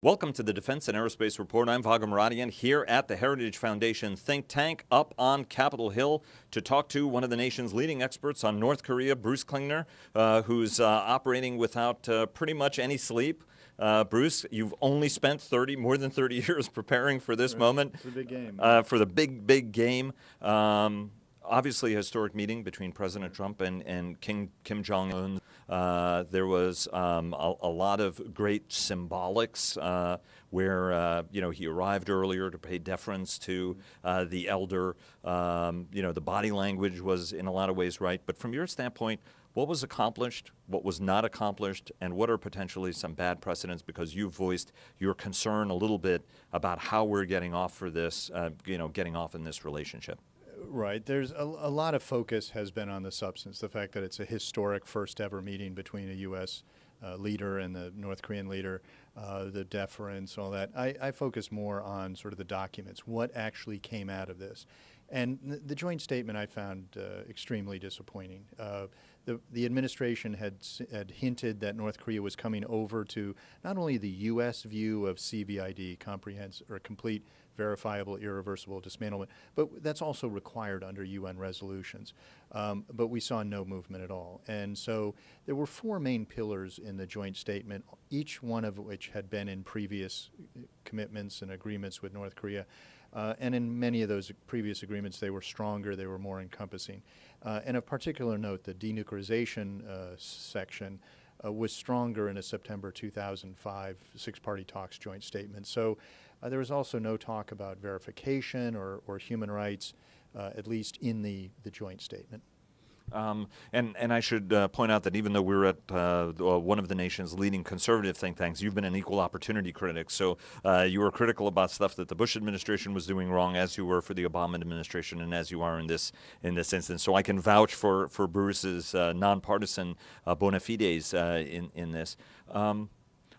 Welcome to the Defense and Aerospace Report. I'm Vago Muradian here at the Heritage Foundation think tank up on Capitol Hill to talk to one of the nation's leading experts on North Korea, Bruce Klingner, who's operating without pretty much any sleep. Bruce, you've only spent more than 30 years preparing for this moment. It's a big game. For the big game. Obviously, a historic meeting between President Trump and Kim Jong-un. There was a lot of great symbolics where he arrived earlier to pay deference to the elder. The body language was in a lot of ways right. But from your standpoint, what was accomplished, what was not accomplished, and what are potentially some bad precedents? Because you voiced your concern a little bit about how we're getting off for this, getting off in this relationship. Right. There's a lot of focus has been on the substance, the fact that it's a historic first ever meeting between a U.S. Leader and the North Korean leader, the deference, all that. I focus more on sort of the documents, what actually came out of this. And the joint statement I found extremely disappointing. The administration had hinted that North Korea was coming over to not only the U.S. view of CVID, comprehensive or complete, verifiable, irreversible dismantlement, but that's also required under UN resolutions. But we saw no movement at all. And so there were four main pillars in the joint statement, each one of which had been in previous commitments and agreements with North Korea. And in many of those previous agreements, they were stronger, they were more encompassing. And of particular note, the denuclearization section was stronger in a September 2005 six-party talks joint statement. So there was also no talk about verification or human rights, at least in the joint statement. And I should point out that even though we're at one of the nation's leading conservative think tanks, you've been an equal opportunity critic. So you were critical about stuff that the Bush administration was doing wrong, as you were for the Obama administration, and as you are in this instance. So I can vouch for Bruce's nonpartisan bona fides in this.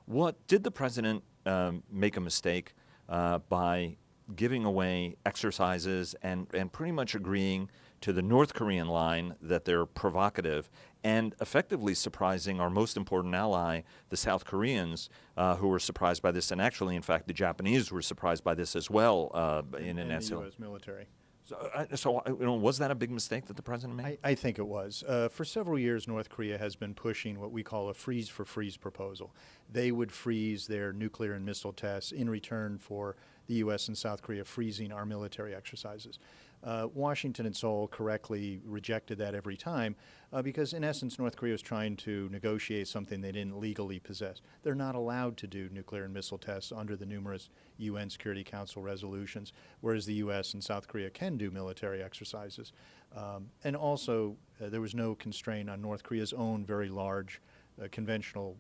What did the president make a mistake by giving away exercises and pretty much agreeing to the North Korean line that they're provocative and effectively surprising our most important ally, the South Koreans, who were surprised by this, and actually, in fact, the Japanese were surprised by this as well in an the U.S. military. So was that a big mistake that the president made? I think it was. For several years, North Korea has been pushing what we call a freeze-for-freeze proposal. They would freeze their nuclear and missile tests in return for the U.S. and South Korea freezing our military exercises. Washington and Seoul correctly rejected that every time because, in essence, North Korea was trying to negotiate something they didn't legally possess. They're not allowed to do nuclear and missile tests under the numerous UN Security Council resolutions, whereas the U.S. and South Korea can do military exercises. And also, there was no constraint on North Korea's own very large conventional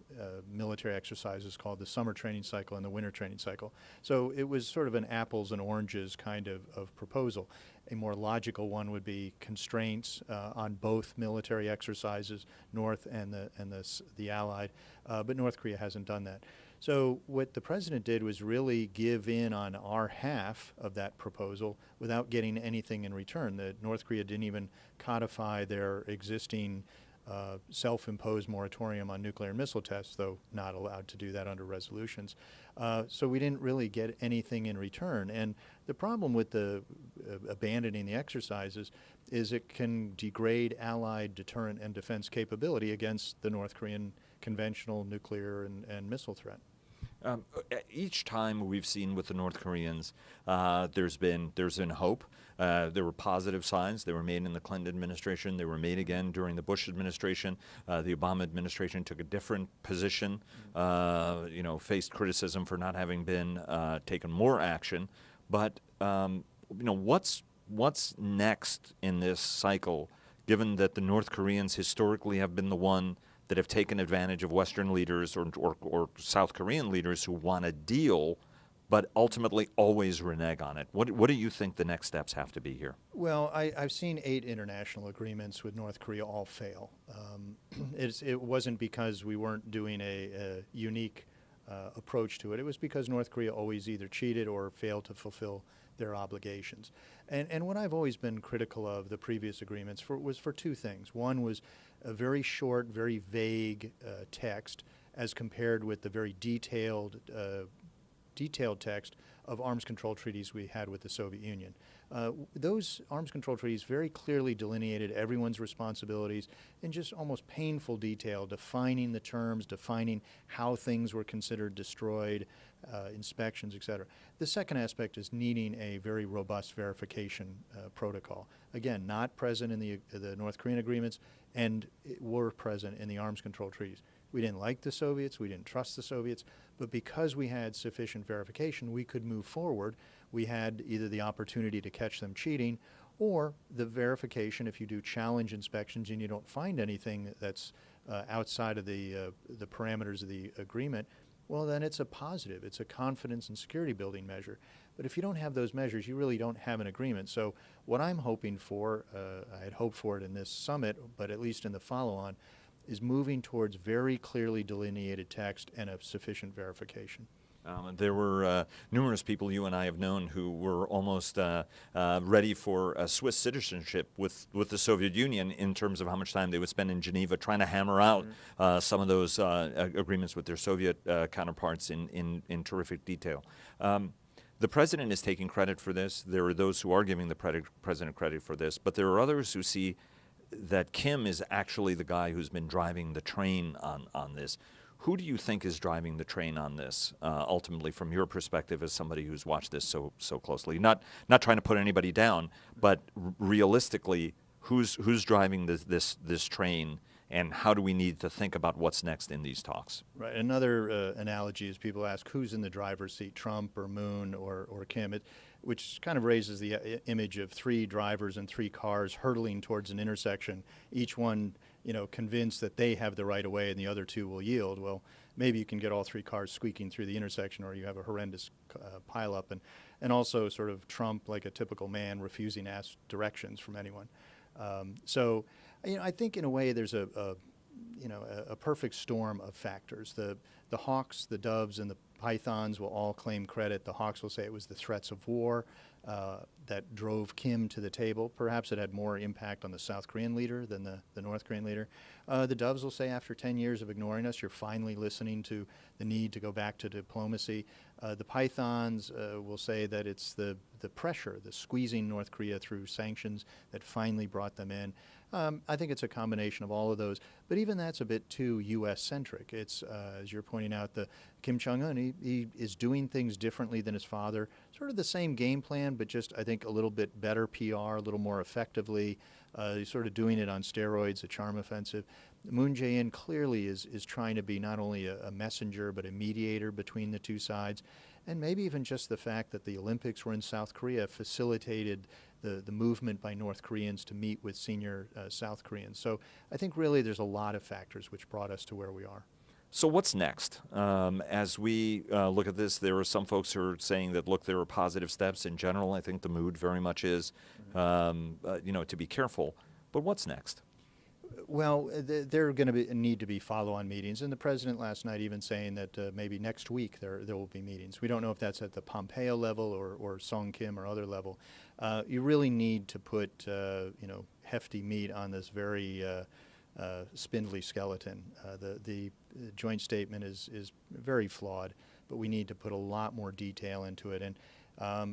military exercises called the summer training cycle and the winter training cycle. So it was sort of an apples and oranges kind of proposal. A more logical one would be constraints on both military exercises, North and the Allied, but North Korea hasn't done that. So what the president did was really give in on our half of that proposal without getting anything in return. That North Korea didn't even codify their existing self-imposed moratorium on nuclear and missile tests, though not allowed to do that under resolutions. So we didn't really get anything in return. And the problem with the abandoning the exercises is it can degrade Allied deterrent and defense capability against the North Korean conventional nuclear and missile threat. Each time we've seen with the North Koreans, there's been hope. There were positive signs. They were made in the Clinton administration. They were made again during the Bush administration. The Obama administration took a different position. Faced criticism for not having been taken more action. But what's next in this cycle, given that the North Koreans historically have been the one that have taken advantage of Western leaders or South Korean leaders who want a deal, but ultimately always renege on it. What do you think the next steps have to be here? Well, I've seen 8 international agreements with North Korea all fail. It wasn't because we weren't doing a unique approach to it. It was because North Korea always either cheated or failed to fulfill their obligations. And what I've always been critical of the previous agreements was for 2 things. One was a very short, very vague text as compared with the very detailed detailed text of arms control treaties we had with the Soviet Union. Those arms control treaties very clearly delineated everyone's responsibilities in just almost painful detail, defining the terms, defining how things were considered destroyed, inspections, et cetera. The second aspect is needing a very robust verification protocol. Again, not present in the North Korean agreements, and were present in the arms control treaties. We didn't like the Soviets, we didn't trust the Soviets, but because we had sufficient verification, we could move forward. We had either the opportunity to catch them cheating, or the verification, if you do challenge inspections and you don't find anything that's outside of the parameters of the agreement, well, then it's a positive. It's a confidence and security building measure. But if you don't have those measures, you really don't have an agreement. So what I'm hoping for, I had hoped for it in this summit, but at least in the follow-on, is moving towards very clearly delineated text and a sufficient verification. There were numerous people you and I have known who were almost ready for Swiss citizenship with the Soviet Union in terms of how much time they would spend in Geneva trying to hammer out some of those agreements with their Soviet counterparts in terrific detail. The president is taking credit for this. There are those who are giving the president credit for this, but there are others who see that Kim is actually the guy who's been driving the train on this. Who do you think is driving the train on this, ultimately, from your perspective as somebody who's watched this so closely? Not trying to put anybody down, but realistically, who's driving this train, and how do we need to think about what's next in these talks? Right. Another analogy is people ask who's in the driver's seat, Trump or Moon or Kim, which kind of raises the image of three drivers and three cars hurtling towards an intersection, each one, convinced that they have the right of way and the other two will yield. Well, maybe you can get all three cars squeaking through the intersection, or you have a horrendous pileup, and also sort of Trump, like a typical man, refusing to ask directions from anyone. So, I think in a way there's a perfect storm of factors. The hawks, the doves, and the pythons will all claim credit. The hawks will say it was the threats of war that drove Kim to the table. Perhaps it had more impact on the South Korean leader than the North Korean leader. The doves will say after 10 years of ignoring us, you're finally listening to the need to go back to diplomacy. The pythons will say that it's the pressure, the squeezing North Korea through sanctions that finally brought them in. I think it's a combination of all of those, but even that's a bit too U.S.-centric. It's, as you're pointing out, the Kim Jong-un, he is doing things differently than his father, sort of the same game plan, but just, I think, a little bit better PR, a little more effectively. He's sort of doing it on steroids, a charm offensive. Moon Jae-in clearly is trying to be not only a messenger, but a mediator between the two sides. And maybe even just the fact that the Olympics were in South Korea facilitated the movement by North Koreans to meet with senior South Koreans. So I think really there's a lot of factors which brought us to where we are. So what's next? As we look at this, there are some folks who are saying that, look, there are positive steps in general. I think the mood very much is, to be careful. But what's next? Well, there are going to need to be follow-on meetings, and the president last night even saying that maybe next week there will be meetings. We don't know if that's at the Pompeo level or Song Kim or other level. You really need to put hefty meat on this very spindly skeleton. The joint statement is very flawed, but we need to put a lot more detail into it. And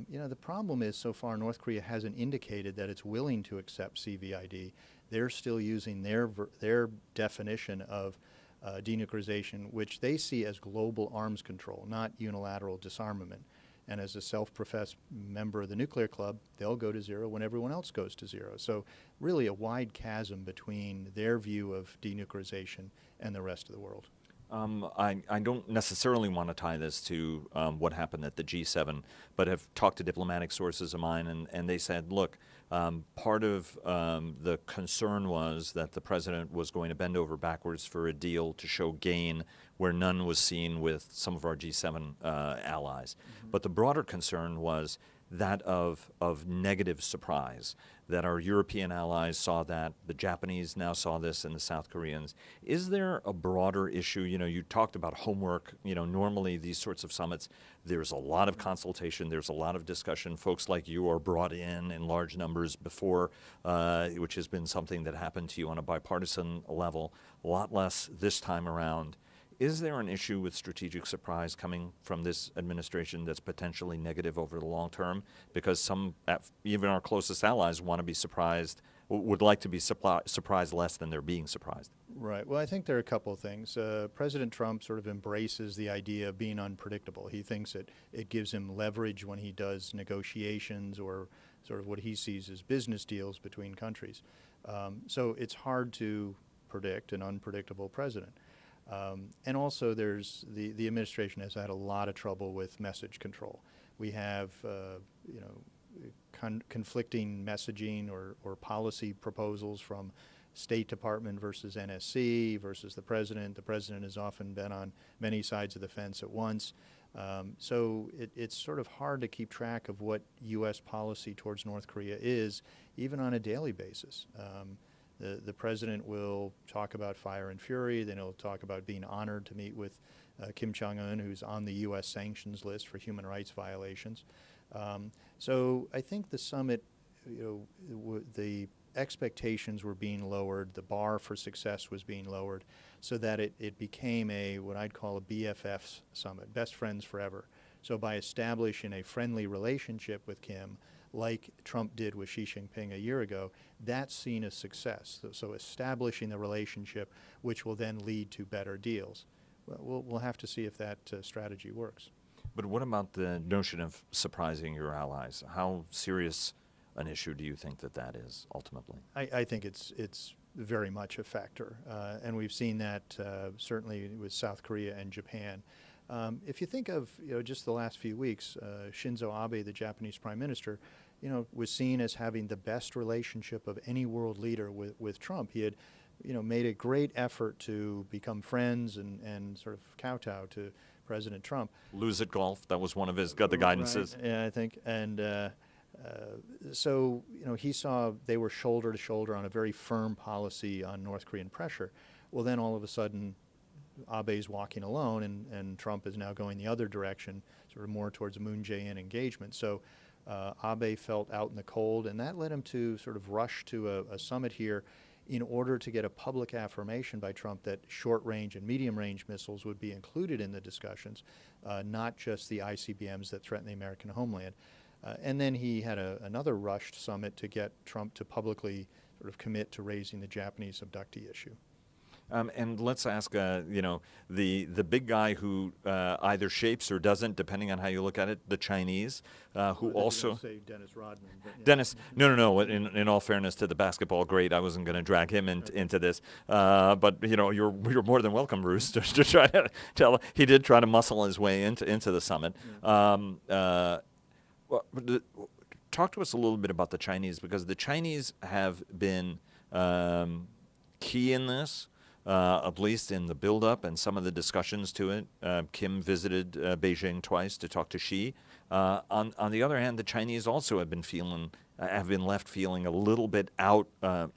the problem is so far North Korea hasn't indicated that it's willing to accept CVID. They're still using their definition of denuclearization, which they see as global arms control, not unilateral disarmament. And as a self-professed member of the nuclear club, they'll go to zero when everyone else goes to zero. So really a wide chasm between their view of denuclearization and the rest of the world. I don't necessarily want to tie this to what happened at the G7, but have talked to diplomatic sources of mine, and they said, look, part of the concern was that the president was going to bend over backwards for a deal to show gain where none was seen with some of our G7 allies. Mm-hmm. But the broader concern was that of negative surprise, that our European allies saw that, the Japanese now saw this, and the South Koreans. Is there a broader issue? You talked about homework. Normally these sorts of summits, there's a lot of consultation, there's a lot of discussion. Folks like you are brought in large numbers before, which has been something that happened to you on a bipartisan level, a lot less this time around. Is there an issue with strategic surprise coming from this administration that's potentially negative over the long term? Because even our closest allies want to be surprised, would like to be surprised less than they're being surprised. Right. Well, I think there are a couple of things. President Trump sort of embraces the idea of being unpredictable. He thinks it gives him leverage when he does negotiations or sort of what he sees as business deals between countries. So it's hard to predict an unpredictable president. And also there's the administration has had a lot of trouble with message control. We have, conflicting messaging or policy proposals from State Department versus NSC versus the President. The President has often been on many sides of the fence at once. So it's sort of hard to keep track of what U.S. policy towards North Korea is, even on a daily basis. The President will talk about fire and fury, then he'll talk about being honored to meet with Kim Jong-un, who's on the U.S. sanctions list for human rights violations. So I think the summit, the expectations were being lowered, the bar for success was being lowered, so that it became what I'd call a BFF summit, best friends forever. So by establishing a friendly relationship with Kim, like Trump did with Xi Jinping a year ago, that's seen as success. So establishing the relationship, which will then lead to better deals. We'll have to see if that strategy works. But what about the notion of surprising your allies? How serious an issue do you think that is ultimately? I think it's very much a factor, and we've seen that certainly with South Korea and Japan. If you think of just the last few weeks, Shinzo Abe, the Japanese Prime Minister, was seen as having the best relationship of any world leader with Trump. He had made a great effort to become friends and sort of kowtow to President Trump. Lose at golf, that was one of his guidances. Right. Yeah, I think. And so, he saw they were shoulder to shoulder on a very firm policy on North Korean pressure. Well, then all of a sudden, Abe's walking alone, and Trump is now going the other direction, sort of more towards a Moon Jae-in engagement. So Abe felt out in the cold, and that led him to sort of rush to a summit here in order to get a public affirmation by Trump that short-range and medium-range missiles would be included in the discussions, not just the ICBMs that threaten the American homeland. And then he had another rushed summit to get Trump to publicly sort of commit to raising the Japanese abductee issue. And let's ask, the big guy who either shapes or doesn't, depending on how you look at it, the Chinese, who also say Dennis Rodman. But yeah. Dennis, no. In all fairness to the basketball great, I wasn't going to drag him into this. But you're more than welcome, Bruce, to try to tell. He did try to muscle his way into the summit. Yeah. Talk to us a little bit about the Chinese, because the Chinese have been key in this. At least in the build-up and some of the discussions to it. Kim visited Beijing twice to talk to Xi. On the other hand, the Chinese also have been left feeling a little bit out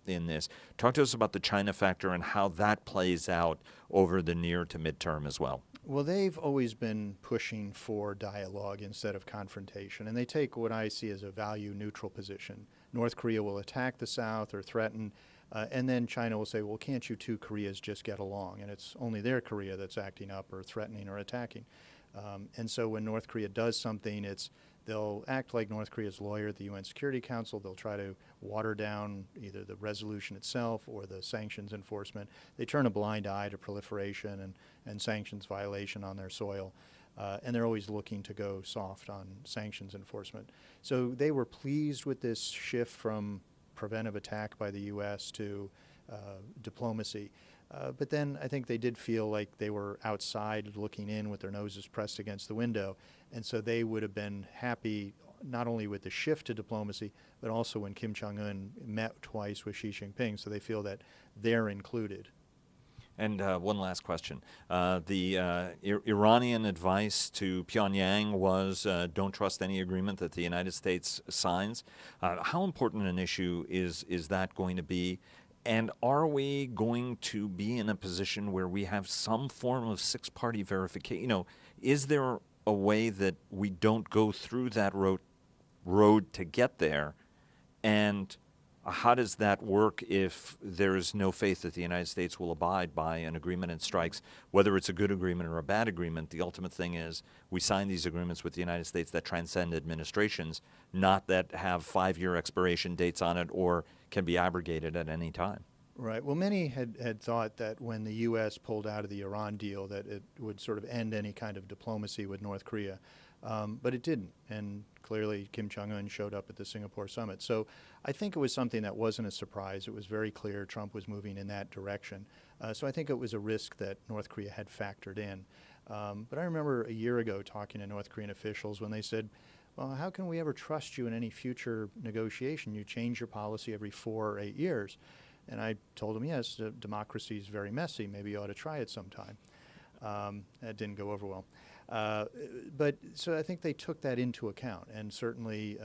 in this. Talk to us about the China factor and how that plays out over the near to midterm as well. Well, they've always been pushing for dialogue instead of confrontation, and they take what I see as a value-neutral position. North Korea will attack the South or threaten, and then China will say, well, can't you two Koreas just get along? And it's only their Korea that's acting up or threatening or attacking. And so when North Korea does something, they'll act like North Korea's lawyer at the UN Security Council. They'll try to water down either the resolution itself or the sanctions enforcement. They turn a blind eye to proliferation and sanctions violation on their soil. And they're always looking to go soft on sanctions enforcement. So they were pleased with this shift from preventive attack by the U.S. to diplomacy. But then I think they did feel like they were outside looking in with their noses pressed against the window. And so they would have been happy not only with the shift to diplomacy, but also when Kim Jong-un met twice with Xi Jinping. So they feel that they're included. And one last question. The Iranian advice to Pyongyang was don't trust any agreement that the United States signs. How important an issue is that going to be? And are we going to be in a position where we have some form of six-party verification? Is there a way that we don't go through that road to get there? And how does that work if there is no faith that the United States will abide by an agreement and strikes, whether it's a good agreement or a bad agreement? The ultimate thing is we sign these agreements with the United States that transcend administrations, not that have 5-year expiration dates on it or can be abrogated at any time. Right. Well, many had thought that when the U.S. pulled out of the Iran deal that it would sort of end any kind of diplomacy with North Korea. But it didn't. And clearly Kim Jong-un showed up at the Singapore summit. So I think it was something that wasn't a surprise. It was very clear Trump was moving in that direction. So I think it was a risk that North Korea had factored in. But I remember a year ago talking to North Korean officials when they said, well, how can we ever trust you in any future negotiation? You change your policy every 4 or 8 years. And I told them, yes, democracy is very messy. Maybe you ought to try it sometime. That didn't go over well. But so I think they took that into account. And certainly,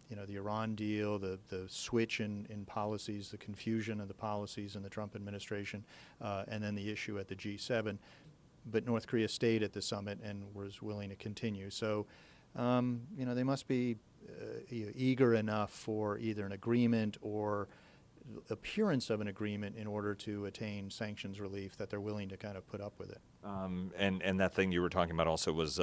you know, the Iran deal, the switch in policies, the confusion of the policies in the Trump administration, and then the issue at the G7. But North Korea stayed at the summit and was willing to continue. So, you know, they must be eager enough for either an agreement or appearance of an agreement in order to attain sanctions relief that they're willing to kind of put up with it. And that thing you were talking about also was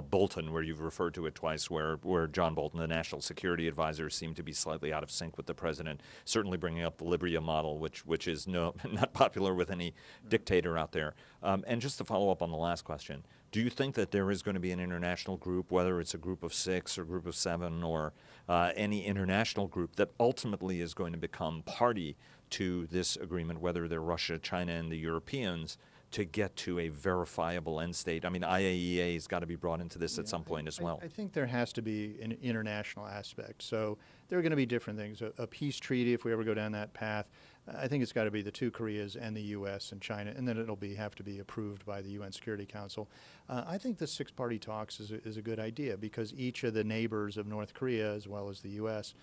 Bolton, where you've referred to it twice, where John Bolton, the national security advisor, seemed to be slightly out of sync with the president, certainly bringing up the Libya model, which is not popular with any dictator out there. And just to follow up on the last question, do you think that there is going to be an international group, whether it's a group of 6 or group of 7 or any international group that ultimately is going to become party to this agreement, whether they're Russia, China, and the Europeans, to get to a verifiable end state? I mean, IAEA has got to be brought into this at some point as well. I think there has to be an international aspect. So there are going to be different things. A peace treaty, if we ever go down that path, I think it's got to be the 2 Koreas and the U.S. and China, and then it'll have to be approved by the UN Security Council. I think the Six-Party talks is a good idea because each of the neighbors of North Korea, as well as the U.S.,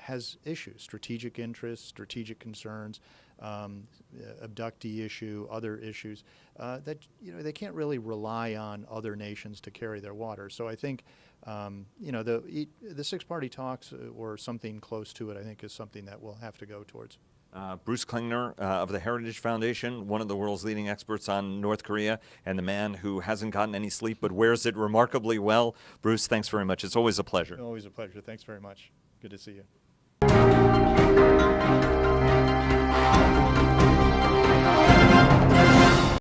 has issues, strategic interests, strategic concerns, abductee issue, other issues that, you know, they can't really rely on other nations to carry their water. So I think, you know, the Six-Party talks or something close to it, I think, is something that we'll have to go towards. Bruce Klingner of the Heritage Foundation, one of the world's leading experts on North Korea, and the man who hasn't gotten any sleep but wears it remarkably well. Bruce, thanks very much. It's always a pleasure. Always a pleasure. Thanks very much. Good to see you.